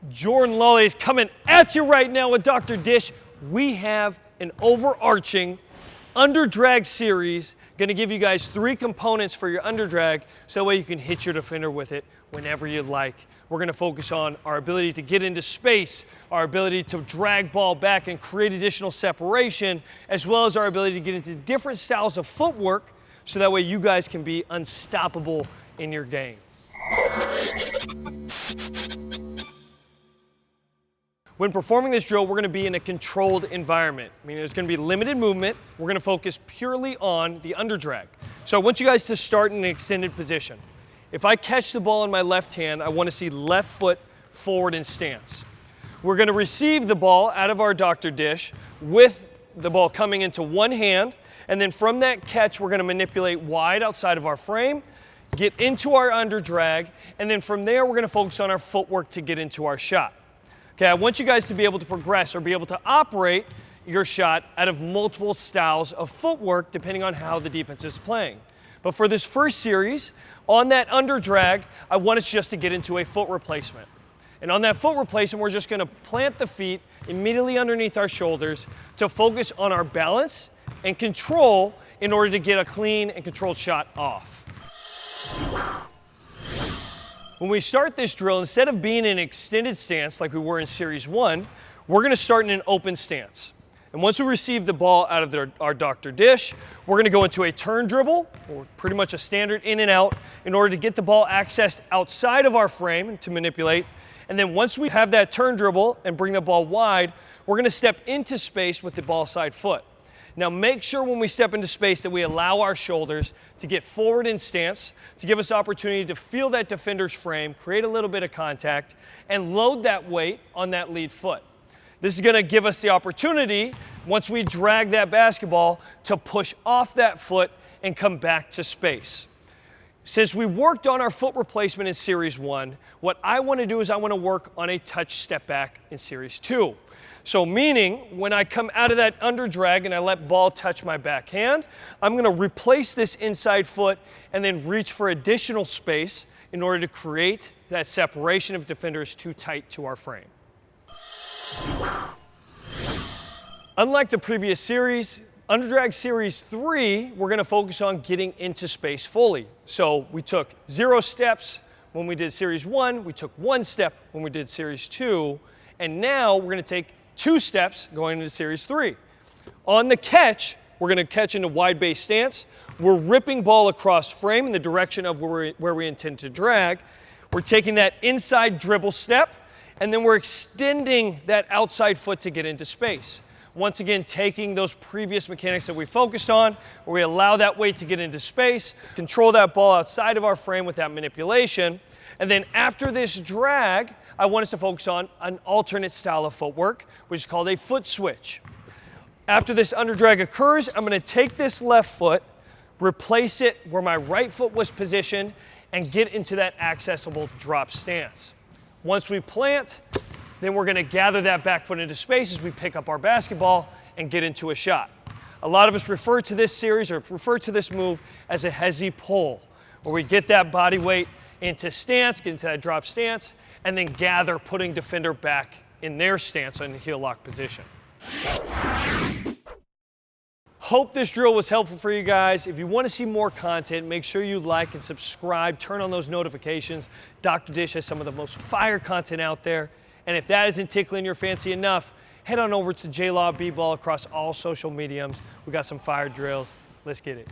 Jordan Lawley is coming at you right now with Dr. Dish. We have an overarching under drag series, going to give you guys 3 components for your under drag so that way you can hit your defender with it whenever you like. We're going to focus on our ability to get into space, our ability to drag ball back and create additional separation, as well as our ability to get into different styles of footwork so that way you guys can be unstoppable in your game. When performing this drill, we're going to be in a controlled environment. I mean, there's going to be limited movement. We're going to focus purely on the under drag. So I want you guys to start in an extended position. If I catch the ball in my left hand, I want to see left foot forward in stance. We're going to receive the ball out of our Dr. Dish with the ball coming into one hand, and then from that catch, we're going to manipulate wide outside of our frame, get into our under drag, and then from there, we're going to focus on our footwork to get into our shot. Okay, I want you guys to be able to progress or be able to operate your shot out of multiple styles of footwork depending on how the defense is playing. But for this first series, on that under drag, I want us just to get into a foot replacement. And on that foot replacement, we're just going to plant the feet immediately underneath our shoulders to focus on our balance and control in order to get a clean and controlled shot off. When we start this drill, instead of being in an extended stance like we were in Series 1, we're going to start in an open stance. And once we receive the ball out of our Dr. Dish, we're going to go into a turn dribble, or pretty much a standard in and out, in order to get the ball accessed outside of our frame to manipulate. And then once we have that turn dribble and bring the ball wide, we're going to step into space with the ball side foot. Now make sure when we step into space that we allow our shoulders to get forward in stance, to give us the opportunity to feel that defender's frame, create a little bit of contact, and load that weight on that lead foot. This is going to give us the opportunity, once we drag that basketball, to push off that foot and come back to space. Since we worked on our foot replacement in Series 1, what I want to do is I want to work on a touch step back in Series 2. So meaning, when I come out of that under drag and I let ball touch my backhand, I'm going to replace this inside foot and then reach for additional space in order to create that separation if defender is too tight to our frame. Unlike the previous series, under drag Series 3, we're going to focus on getting into space fully. So we took 0 steps when we did Series 1, we took 1 step when we did Series 2, and now we're going to take 2 steps going into Series 3. On the catch, we're going to catch into wide base stance. We're ripping ball across frame in the direction of where we intend to drag. We're taking that inside dribble step, and then we're extending that outside foot to get into space. Once again, taking those previous mechanics that we focused on, where we allow that weight to get into space, control that ball outside of our frame with that manipulation, and then after this drag, I want us to focus on an alternate style of footwork, which is called a foot switch. After this under drag occurs, I'm going to take this left foot, replace it where my right foot was positioned, and get into that accessible drop stance. Once we plant, then we're going to gather that back foot into space as we pick up our basketball and get into a shot. A lot of us refer to this series or refer to this move as a hezzy pull, where we get that body weight into stance, get into that drop stance, and then gather, putting defender back in their stance in the heel lock position. Hope this drill was helpful for you guys. If you want to see more content, make sure you like and subscribe, turn on those notifications. Dr. Dish has some of the most fire content out there. And if that isn't tickling your fancy enough, head on over to J-Law B-Ball across all social mediums. We got some fire drills. Let's get it.